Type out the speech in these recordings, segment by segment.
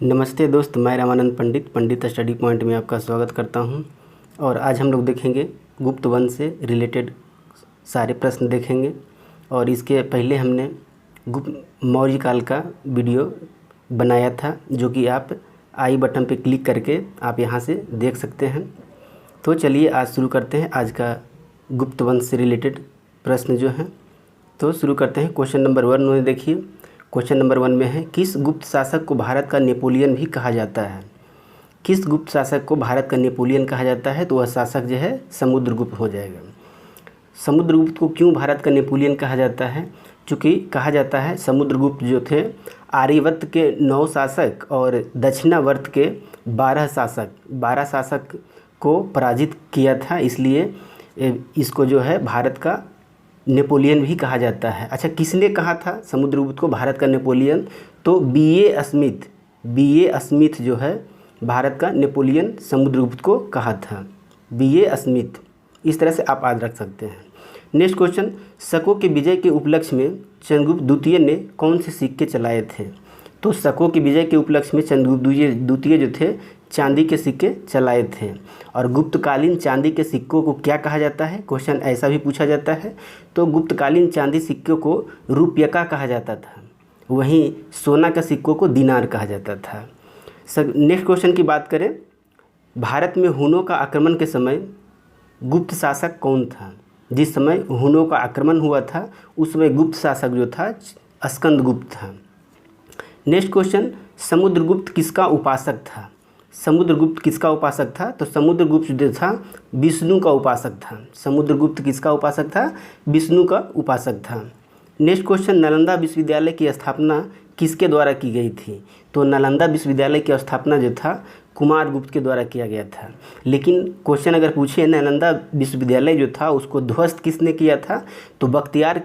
नमस्ते दोस्त, मैं रामानंद पंडित स्टडी पॉइंट में आपका स्वागत करता हूं। और आज हम लोग देखेंगे गुप्त वंश से रिलेटेड सारे प्रश्न देखेंगे। और इसके पहले हमने गुप्त मौर्य काल का वीडियो बनाया था, जो कि आप आई बटन पे क्लिक करके आप यहां से देख सकते हैं। तो चलिए आज शुरू करते हैं आज का गुप्त वंश से रिलेटेड प्रश्न जो हैं। तो शुरू करते हैं। क्वेश्चन नंबर 1 में देखिए, क्वेश्चन नंबर 1 में है, किस गुप्त शासक को भारत का नेपोलियन भी कहा जाता है? किस गुप्त शासक को भारत का नेपोलियन कहा जाता है? तो वह शासक जो है समुद्रगुप्त हो जाएगा। समुद्रगुप्त को क्यों भारत का नेपोलियन कहा जाता है? चूँकि कहा जाता है समुद्रगुप्त जो थे आर्यावर्त के 9 शासक और दक्षिणावर्त के 12 शासक को पराजित किया था, इसलिए इसको जो है भारत का नेपोलियन भी कहा जाता है। अच्छा, किसने कहा था समुद्रगुप्त को भारत का नेपोलियन? तो बी ए स्मिथ जो है भारत का नेपोलियन समुद्रगुप्त को कहा था, बी.ए. स्मिथ। इस तरह से आप याद रख सकते हैं। नेक्स्ट क्वेश्चन, शकों के विजय के उपलक्ष्य में चंद्रगुप्त द्वितीय ने कौन से सिक्के चलाए थे? तो शकों के विजय के उपलक्ष्य में चंद्रगुप्त द्वितीय जो थे चांदी के सिक्के चलाए थे। और गुप्तकालीन चांदी के सिक्कों को क्या कहा जाता है? क्वेश्चन ऐसा भी पूछा जाता है। तो गुप्तकालीन चांदी सिक्कों को रुपयका कहा जाता था, वहीं सोना के सिक्कों को दिनार कहा जाता था। नेक्स्ट क्वेश्चन की बात करें, भारत में हुनों का आक्रमण के समय गुप्त शासक कौन था? जिस समय हुनों का आक्रमण हुआ था उस समय गुप्त शासक जो था स्कंदगुप्त था। नेक्स्ट क्वेश्चन, समुद्रगुप्त किसका उपासक था? समुद्रगुप्त किसका उपासक था? तो समुद्रगुप्त जो था विष्णु का उपासक था। समुद्रगुप्त किसका उपासक था? विष्णु का उपासक था। नेक्स्ट क्वेश्चन, नालंदा विश्वविद्यालय की स्थापना किसके द्वारा की गई थी? तो नालंदा विश्वविद्यालय की स्थापना जो था कुमारगुप्त के द्वारा किया गया था। लेकिन क्वेश्चन अगर पूछे नालंदा विश्वविद्यालय जो था उसको ध्वस्त किसने किया था? तो बख्तियार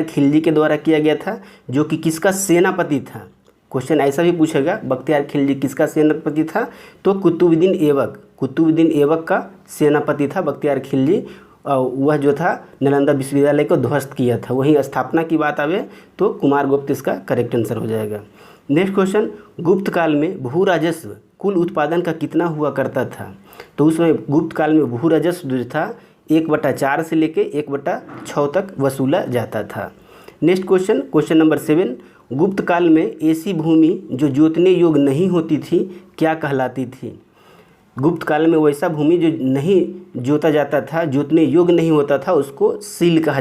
खिलजी के द्वारा किया गया था, जो कि किसका सेनापति था? क्वेश्चन ऐसा भी पूछेगा, बख्तियार खिलजी किसका सेनापति था? तो कुतुबुद्दीन ऐबक का सेनापति था बख्तियार खिलजी। वह जो था नालंदा विश्वविद्यालय को ध्वस्त किया था। वहीं स्थापना की बात आवे तो कुमारगुप्त इसका करेक्ट आंसर हो जाएगा। नेक्स्ट क्वेश्चन, गुप्त काल में भू राजस्व कुल उत्पादन का कितना हुआ करता था? तो उसमें गुप्त काल में भू राजस्व जो था 1/4 से लेके 1/6 तक वसूला जाता था। नेक्स्ट क्वेश्चन, क्वेश्चन नंबर 7, गुप्त काल में ऐसी भूमि जो जोतने योग्य नहीं होती थी क्या कहलाती थी? गुप्त काल में वैसा भूमि जो नहीं जोता जाता था, जोतने योग्य नहीं होता था, उसको सील कहा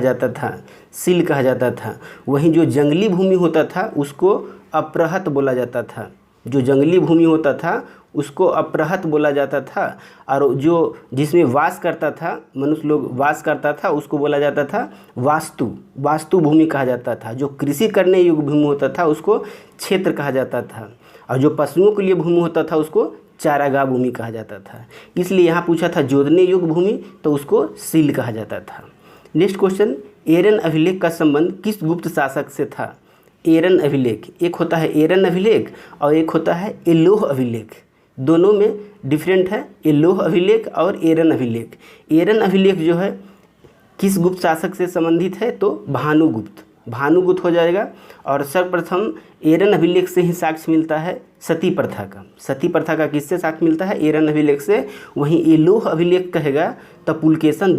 जाता था। वहीं जो जंगली भूमि होता था उसको अपरहत बोला जाता था। जो जंगली भूमि होता था उसको अपरहत बोला जाता था। और जो जिसमें वास करता था, मनुष्य लोग वास करता था, उसको बोला जाता था वास्तु भूमि कहा जाता था। जो कृषि करने योग्य भूमि होता था उसको क्षेत्र कहा जाता था। और जो पशुओं के लिए भूमि होता था उसको चारागाह भूमि कहा जाता था। इसलिए यहाँ पूछा था जोतने योग्य भूमि, तो उसको सील कहा जाता था। नेक्स्ट क्वेश्चन, एरन अभिलेख का संबंध किस गुप्त शासक से था? एरन अभिलेख, एक होता है एरन अभिलेख और एक होता है एलोह अभिलेख। दोनों में डिफरेंट है, एलोह अभिलेख और एरन अभिलेख। एरन अभिलेख जो है किस गुप्त शासक से संबंधित है? तो भानुगुप्त हो जाएगा। और सर्वप्रथम एरन अभिलेख से ही साक्ष्य मिलता है सती प्रथा का किससे साक्ष्य मिलता है? एरन अभिलेख से। वहीं एलोह अभिलेख कहेगा तो पुलकेशन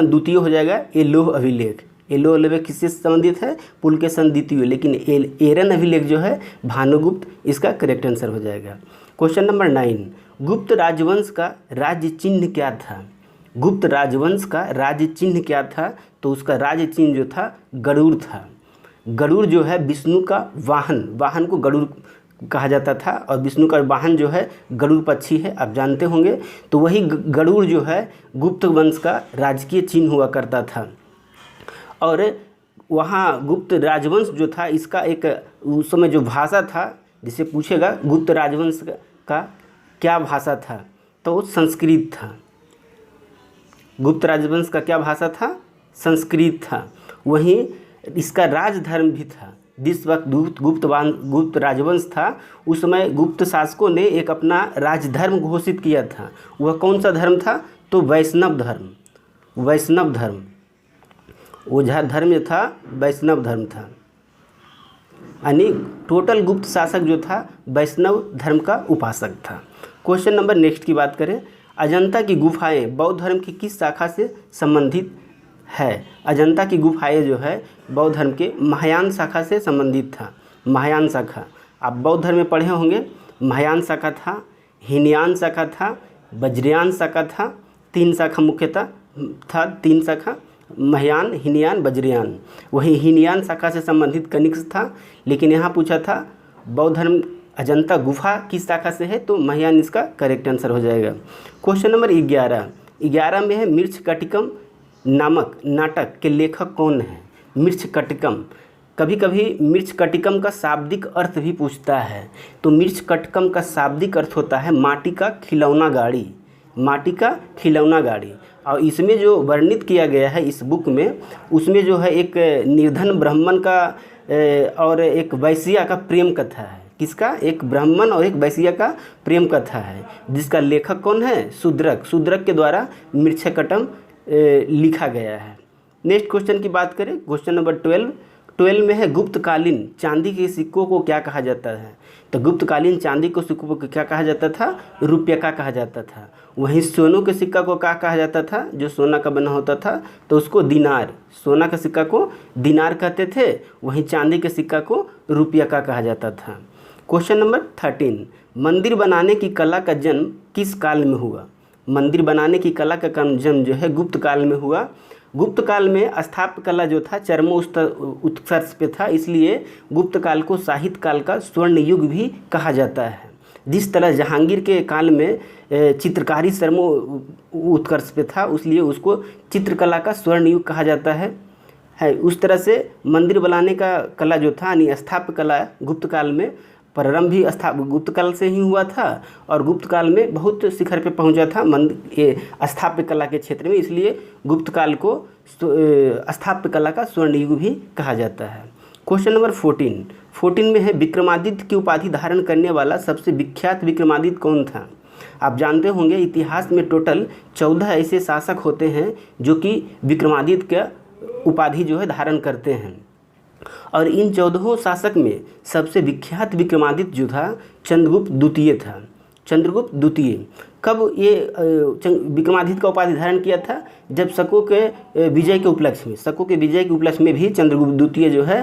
द्वितीय हो जाएगा एलोह अभिलेख किससे संबंधित है? पुलकेशन द्वितीय। लेकिन एरन अभिलेख जो है भानुगुप्त, इसका करेक्ट आंसर हो जाएगा। क्वेश्चन नंबर 9, गुप्त राजवंश का राज्य चिन्ह क्या था? गुप्त राजवंश का राज्य चिन्ह क्या था? तो उसका राज्य चिन्ह जो था गरुड़ था। गरुड़ जो है विष्णु का वाहन को गरुड़ कहा जाता था। और विष्णु का वाहन जो है गरुड़ पक्षी है, आप जानते होंगे। तो वही गरुड़ जो है गुप्त वंश का राजकीय चिन्ह हुआ करता था। और वहाँ गुप्त राजवंश जो था इसका एक उस समय जो भाषा था, जिसे पूछेगा गुप्त राजवंश का क्या भाषा था? तो संस्कृत था। गुप्त राजवंश का क्या भाषा था? संस्कृत था। वहीं इसका राजधर्म भी था। जिस वक्त गुप्त राजवंश था उस समय गुप्त शासकों ने एक अपना राजधर्म घोषित किया था। वह कौन सा धर्म था? तो वैष्णव धर्म। वो धर्म जो था वैष्णव धर्म था। यानी टोटल गुप्त शासक जो था वैष्णव धर्म का उपासक था। क्वेश्चन नंबर नेक्स्ट की बात करें, अजंता की गुफाएं बौद्ध धर्म की किस शाखा से संबंधित है? अजंता की गुफाएं जो है बौद्ध धर्म के महायान शाखा से संबंधित था। महायान शाखा आप बौद्ध धर्म में पढ़े होंगे, महायान शाखा था, हीनयान शाखा था, वज्रयान शाखा था। 3 शाखा मुख्यतः था, 3 शाखा, महायान, हीनयान, वज्रयान। वही हीनयान शाखा से संबंधित कनिष्क था, लेकिन यहाँ पूछा था बौद्ध धर्म अजंता गुफा किस शाखा से है, तो महायान इसका करेक्ट आंसर हो जाएगा। क्वेश्चन नंबर 11 में है मृच्छकटिकम नामक नाटक के लेखक कौन है? मृच्छकटिकम, कभी कभी मृच्छकटिकम का शाब्दिक अर्थ भी पूछता है, तो मृच्छकटिकम का शाब्दिक अर्थ होता है माटी का खिलौना गाड़ी, माटी का खिलौना गाड़ी। और इसमें जो वर्णित किया गया है इस बुक में, उसमें जो है एक निर्धन ब्राह्मण का और एक वैश्या का प्रेम कथा है। किसका? एक ब्राह्मण और एक वैश्या का प्रेम कथा है, जिसका लेखक कौन है? शूद्रक। शूद्रक के द्वारा मृच्छकटिकम लिखा गया है। नेक्स्ट क्वेश्चन की बात करें, क्वेश्चन नंबर 12 में है गुप्तकालीन चांदी के सिक्कों को क्या कहा जाता है? तो गुप्तकालीन चांदी के सिक्कों को क्या कहा जाता था? रुपया का कहा जाता था। वहीं सोनों के सिक्का को क्या कहा जाता था? जो सोना का बना होता था तो उसको दिनार, सोना के सिक्का को दिनार कहते थे, वहीं चांदी के सिक्का को रुपया का कहा जाता था। क्वेश्चन नंबर 13, मंदिर बनाने की कला का जन्म किस काल में हुआ? मंदिर बनाने की कला का जन्म जो है गुप्त काल में हुआ। गुप्त काल में स्थापत्य कला जो था उत्कर्ष पे था, इसलिए गुप्त काल को साहित्य काल का स्वर्ण युग भी कहा जाता है। जिस तरह जहांगीर के काल में चित्रकारी उत्कर्ष पे था, इसलिए उसको चित्रकला का स्वर्ण युग कहा जाता है। उस तरह से मंदिर बनाने का कला जो था यानी स्थापत्य कला गुप्त काल में प्रारंभ भी गुप्त काल से ही हुआ था, और गुप्त काल में बहुत शिखर पे पहुंचा था स्थापत्य कला के क्षेत्र में, इसलिए गुप्त काल को स्थापत्य कला का स्वर्ण युग भी कहा जाता है। क्वेश्चन नंबर 14 में है विक्रमादित्य की उपाधि धारण करने वाला सबसे विख्यात विक्रमादित्य कौन था? आप जानते होंगे इतिहास में टोटल 14 ऐसे शासक होते हैं जो कि विक्रमादित्य का उपाधि जो है धारण करते हैं, और इन 14 शासक में सबसे विख्यात विक्रमादित्य जो था चंद्रगुप्त द्वितीय था। चंद्रगुप्त द्वितीय कब ये विक्रमादित्य का उपाधि धारण किया था? जब शकों के विजय के उपलक्ष्य में भी चंद्रगुप्त द्वितीय जो है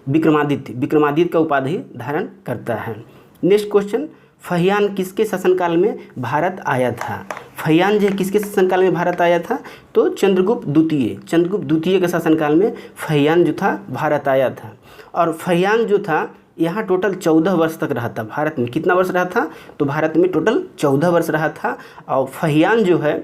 विक्रमादित्य का उपाधि धारण करता है। नेक्स्ट क्वेश्चन, फहियान किसके शासनकाल में भारत आया था? फहियान जो किसके शासनकाल में भारत आया था? तो चंद्रगुप्त द्वितीय के शासनकाल में फहियान जो था भारत आया था। और फहियान जो था यहाँ टोटल 14 वर्ष तक रहा था। भारत में कितना वर्ष रहा था? तो भारत में टोटल 14 वर्ष रहा था। और फहियान जो है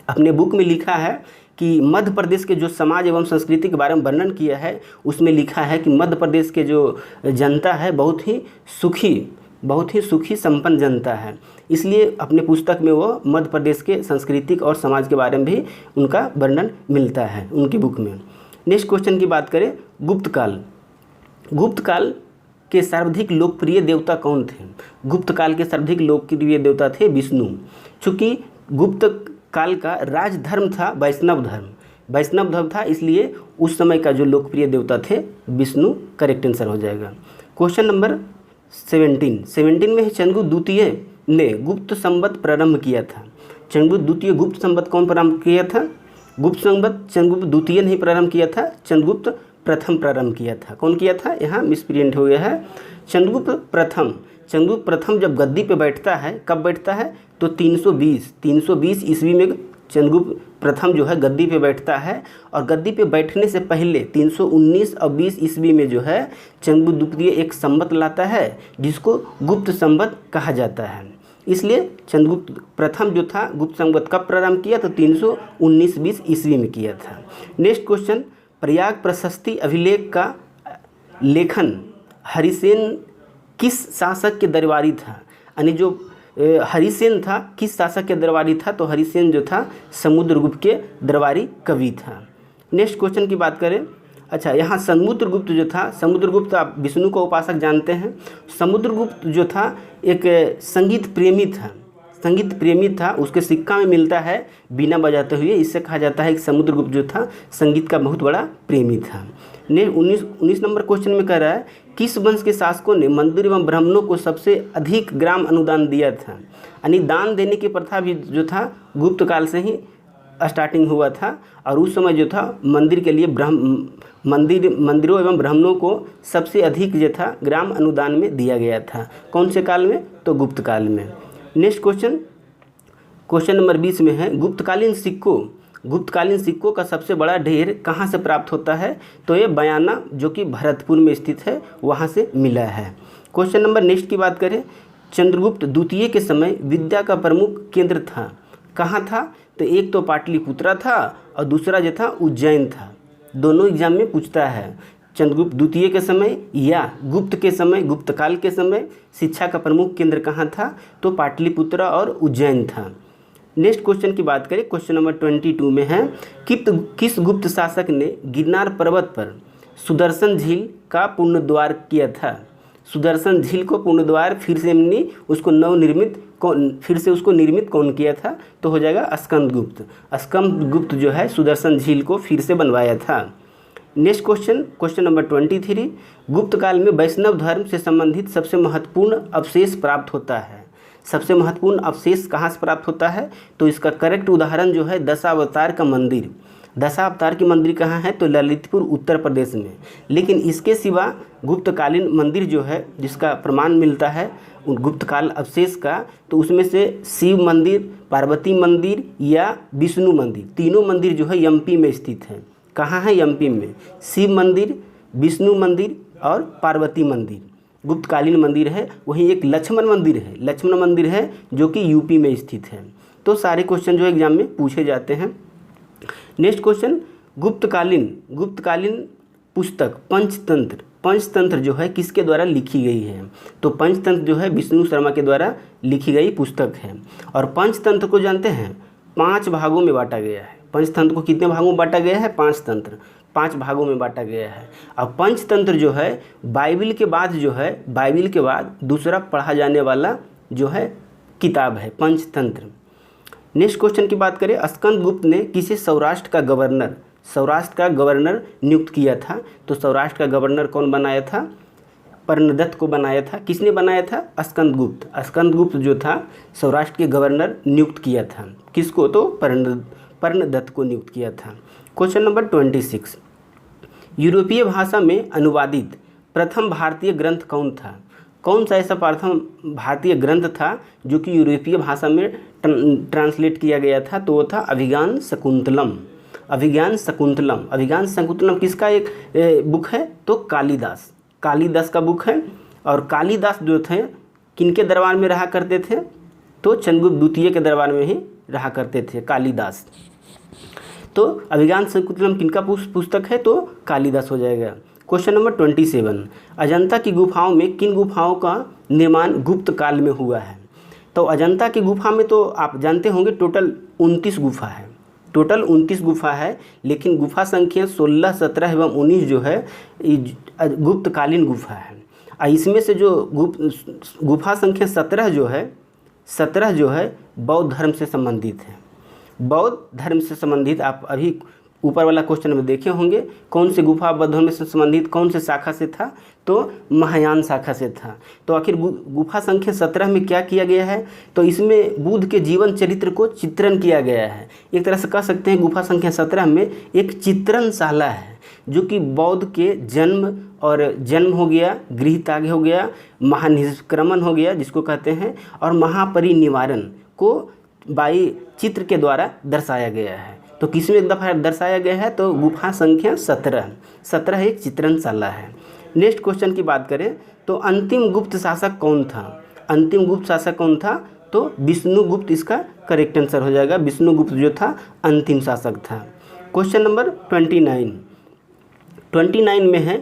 अपने बुक में लिखा है कि मध्य प्रदेश के जो समाज एवं संस्कृति के बारे में वर्णन किया है, उसमें लिखा है कि मध्य प्रदेश के जो जनता है बहुत ही सुखी संपन्न जनता है। इसलिए अपने पुस्तक में वो मध्य प्रदेश के सांस्कृतिक और समाज के बारे में भी उनका वर्णन मिलता है उनकी बुक में। नेक्स्ट क्वेश्चन की बात करें, गुप्त काल के सर्वाधिक लोकप्रिय देवता कौन थे? गुप्त काल के सर्वाधिक लोकप्रिय देवता थे विष्णु। चूँकि गुप्त काल का राजधर्म था वैष्णव धर्म था, इसलिए उस समय का जो लोकप्रिय देवता थे विष्णु करेक्ट आंसर हो जाएगा। क्वेश्चन नंबर 17 में चंद्रगुप्त द्वितीय ने गुप्त संवत प्रारंभ किया था। चंद्रगुप्त द्वितीय गुप्त संवत कौन प्रारंभ किया था? गुप्त संवत चंद्रगुप्त द्वितीय नहीं प्रारंभ किया था, चंद्रगुप्त प्रथम प्रारंभ किया था। कौन किया था? यहाँ मिसप्रिंट हो गया है। चंद्रगुप्त प्रथम जब गद्दी पे बैठता है, कब बैठता है? तो 320 ईस्वी में चंद्रगुप्त प्रथम जो है गद्दी पे बैठता है, और गद्दी पे बैठने से पहले 319 और 20 ईस्वी में जो है चंद्रगुप्त द्वितीय एक संवत लाता है जिसको गुप्त संवत कहा जाता है। इसलिए चंद्रगुप्त प्रथम जो था गुप्त संवत कब प्रारंभ किया? तो 319-20 ईस्वी में किया था। नेक्स्ट क्वेश्चन, प्रयाग प्रशस्ति अभिलेख का लेखन हरिसेन किस शासक के दरबारी था? यानी जो हरिसेन था किस शासक के दरबारी था? तो हरिसेन जो था समुद्रगुप्त के दरबारी कवि था। नेक्स्ट क्वेश्चन की बात करें, अच्छा यहाँ समुद्रगुप्त जो था, समुद्रगुप्त आप विष्णु का उपासक जानते हैं। समुद्रगुप्त जो था एक संगीत प्रेमी था। संगीत प्रेमी था, उसके सिक्का में मिलता है बीना बजाते हुए। इससे कहा जाता है कि समुद्रगुप्त जो था संगीत का बहुत बड़ा प्रेमी था। ने 19 नंबर क्वेश्चन में कह रहा है किस वंश के शासकों ने मंदिर एवं ब्राह्मणों को सबसे अधिक ग्राम अनुदान दिया था। यानी दान देने की प्रथा भी जो था गुप्त काल से ही स्टार्टिंग हुआ था, और उस समय जो था मंदिर के लिए मंदिरों एवं ब्राह्मणों को सबसे अधिक जो था ग्राम अनुदान में दिया गया था। कौन से काल में? तो गुप्त काल में। नेक्स्ट क्वेश्चन नंबर 20 में है गुप्तकालीन सिक्कों का सबसे बड़ा ढेर कहाँ से प्राप्त होता है? तो ये बयाना जो कि भरतपुर में स्थित है वहाँ से मिला है। क्वेश्चन नंबर नेक्स्ट की बात करें, चंद्रगुप्त द्वितीय के समय विद्या का प्रमुख केंद्र था, कहाँ था? तो एक तो पाटलिपुत्रा था और दूसरा जो था उज्जैन था। दोनों एग्जाम में पूछता है, चंद्रगुप्त द्वितीय के समय या गुप्त काल के समय शिक्षा का प्रमुख केंद्र कहाँ था? तो पाटलिपुत्रा और उज्जैन था। नेक्स्ट क्वेश्चन की बात करें, क्वेश्चन नंबर 22 में है किस गुप्त शासक ने गिरनार पर्वत पर सुदर्शन झील का पुनरुद्धार किया था? सुदर्शन झील को पुनरुद्धार फिर से निर्मित कौन किया था? तो हो जाएगा स्कंदगुप्त जो है सुदर्शन झील को फिर से बनवाया था। नेक्स्ट क्वेश्चन नंबर 23, गुप्त काल में वैष्णव धर्म से संबंधित सबसे महत्वपूर्ण अवशेष प्राप्त होता है। सबसे महत्वपूर्ण अवशेष कहाँ से प्राप्त होता है? तो इसका करेक्ट उदाहरण जो है दशावतार का मंदिर। दशावतार की मंदिर कहाँ है? तो ललितपुर उत्तर प्रदेश में। लेकिन इसके सिवा गुप्तकालीन मंदिर जो है जिसका प्रमाण मिलता है गुप्तकाल अवशेष का, तो उसमें से शिव मंदिर, पार्वती मंदिर या विष्णु मंदिर, तीनों मंदिर जो है एमपी में स्थित है। कहाँ है? एमपी में। शिव मंदिर, विष्णु मंदिर और पार्वती मंदिर गुप्तकालीन मंदिर है। वहीं एक लक्ष्मण मंदिर है जो कि यूपी में स्थित है। तो सारे क्वेश्चन जो एग्जाम में पूछे जाते हैं। नेक्स्ट क्वेश्चन, गुप्तकालीन पुस्तक पंचतंत्र जो है किसके द्वारा लिखी गई है? तो पंचतंत्र जो है विष्णु शर्मा के द्वारा लिखी गई पुस्तक है। और पंचतंत्र को जानते हैं 5 भागों में बांटा गया है। पंचतंत्र को कितने भागों में बांटा गया है? 5 भागों में बांटा गया है। अब पंचतंत्र जो है बाइबिल के बाद दूसरा पढ़ा जाने वाला जो है किताब है पंचतंत्र। नेक्स्ट क्वेश्चन की बात करें, स्कंदगुप्त ने किसे सौराष्ट्र का गवर्नर नियुक्त किया था? तो सौराष्ट्र का गवर्नर कौन बनाया था? पर्णदत्त को बनाया था। किसने बनाया था? स्कंदगुप्त जो था सौराष्ट्र के गवर्नर नियुक्त किया था। किसको? तो पर्णदत्त को नियुक्त किया था। क्वेश्चन नंबर 26, यूरोपीय भाषा में अनुवादित प्रथम भारतीय ग्रंथ कौन था? कौन सा ऐसा प्रथम भारतीय ग्रंथ था जो कि यूरोपीय भाषा में ट्रांसलेट किया गया था? तो वो था अभिज्ञान शकुंतलम किसका एक बुक है? तो कालिदास का बुक है। और कालिदास जो थे किनके दरबार में रहा करते थे? तो चंद्रगुप्त द्वितीय के दरबार में ही रहा करते थे कालिदास। तो अभिज्ञान शकुंतलम किनका पुस्तक है? तो कालिदास हो जाएगा। क्वेश्चन नंबर 27, अजंता की गुफाओं में किन गुफाओं का निर्माण गुप्त काल में हुआ है? तो अजंता की गुफा में तो आप जानते होंगे टोटल 29 गुफा है। लेकिन गुफा संख्या 16, 17 एवं 19 जो है गुप्तकालीन गुफा है। इसमें से जो गुफा संख्या 17 जो है बौद्ध धर्म से संबंधित आप अभी ऊपर वाला क्वेश्चन में देखे होंगे। कौन से गुफा बौद्ध धर्म से संबंधित कौन से शाखा से था? तो महायान शाखा से था। तो आखिर गुफा संख्या 17 में क्या किया गया है? तो इसमें बुद्ध के जीवन चरित्र को चित्रण किया गया है। एक तरह से कह सकते हैं गुफा संख्या 17 में एक चित्रणशाला है जो कि बौद्ध के जन्म हो गया, गृह त्याग हो गया, महानिष्क्रमण हो गया जिसको कहते हैं, और महापरिनिर्वाण को बाई चित्र के द्वारा दर्शाया गया है। तो किसमें एक दफ़ा दर्शाया गया है? तो गुफा संख्या 17 एक चित्रणशाला है। नेक्स्ट क्वेश्चन की बात करें तो अंतिम गुप्त शासक कौन था? तो विष्णुगुप्त इसका करेक्ट आंसर हो जाएगा। विष्णुगुप्त जो था अंतिम शासक था। क्वेश्चन नंबर 29 में है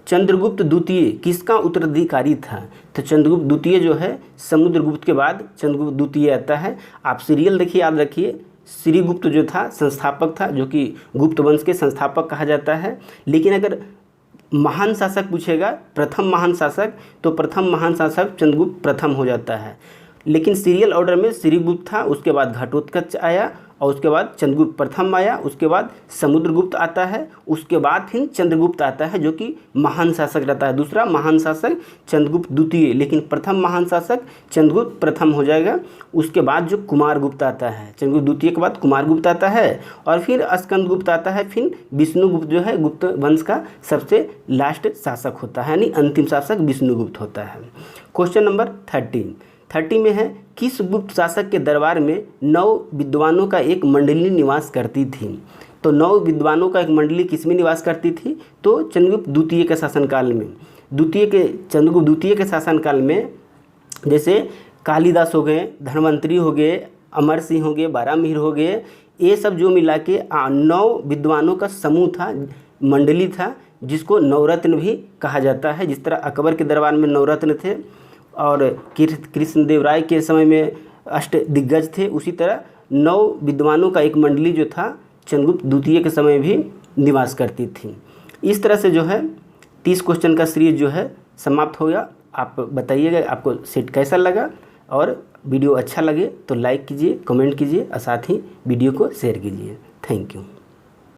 चंद्रगुप्त द्वितीय किसका उत्तराधिकारी था? तो चंद्रगुप्त द्वितीय जो है समुद्रगुप्त के बाद चंद्रगुप्त द्वितीय आता है। आप सीरियल देखिए, याद रखिए। श्रीगुप्त जो था संस्थापक था, जो कि गुप्त वंश के संस्थापक कहा जाता है। लेकिन अगर महान शासक पूछेगा प्रथम महान शासक, तो प्रथम महान शासक चंद्रगुप्त प्रथम हो जाता है। लेकिन सीरियल ऑर्डर में श्रीगुप्त था, उसके बाद घटोत्कच आया और उसके बाद चंद्रगुप्त प्रथम आया, उसके बाद समुद्रगुप्त आता है, उसके बाद फिर चंद्रगुप्त आता है जो कि महान शासक रहता है। दूसरा महान शासक चंद्रगुप्त द्वितीय, लेकिन प्रथम महान शासक चंद्रगुप्त प्रथम हो जाएगा। उसके बाद जो कुमारगुप्त आता है, चंद्रगुप्त द्वितीय के बाद कुमारगुप्त आता है और फिर स्कंदगुप्त आता है, फिर विष्णुगुप्त जो है गुप्त वंश का सबसे लास्ट शासक होता है, यानी अंतिम शासक विष्णुगुप्त होता है। क्वेश्चन नंबर 30 में है, किस गुप्त शासक के दरबार में 9 विद्वानों का एक मंडली निवास करती थी? तो 9 विद्वानों का एक मंडली किस में निवास करती थी? तो चंद्रगुप्त द्वितीय के शासनकाल में। चंद्रगुप्त द्वितीय के शासनकाल में जैसे कालिदास हो गए, धन्वंतरी हो गए, अमर सिंह हो गए, बारामिहिर हो गए, ये सब जो मिला के 9 विद्वानों का समूह था, मंडली था, जिसको नवरत्न भी कहा जाता है। जिस तरह अकबर के दरबार में नवरत्न थे और कृष्णदेवराय के समय में अष्ट दिग्गज थे, उसी तरह 9 विद्वानों का एक मंडली जो था चंद्रगुप्त द्वितीय के समय भी निवास करती थी। इस तरह से जो है 30 क्वेश्चन का सीरीज जो है समाप्त हो गया। आप बताइएगा आपको सेट कैसा लगा, और वीडियो अच्छा लगे तो लाइक कीजिए, कमेंट कीजिए और साथ ही वीडियो को शेयर कीजिए। Thank you.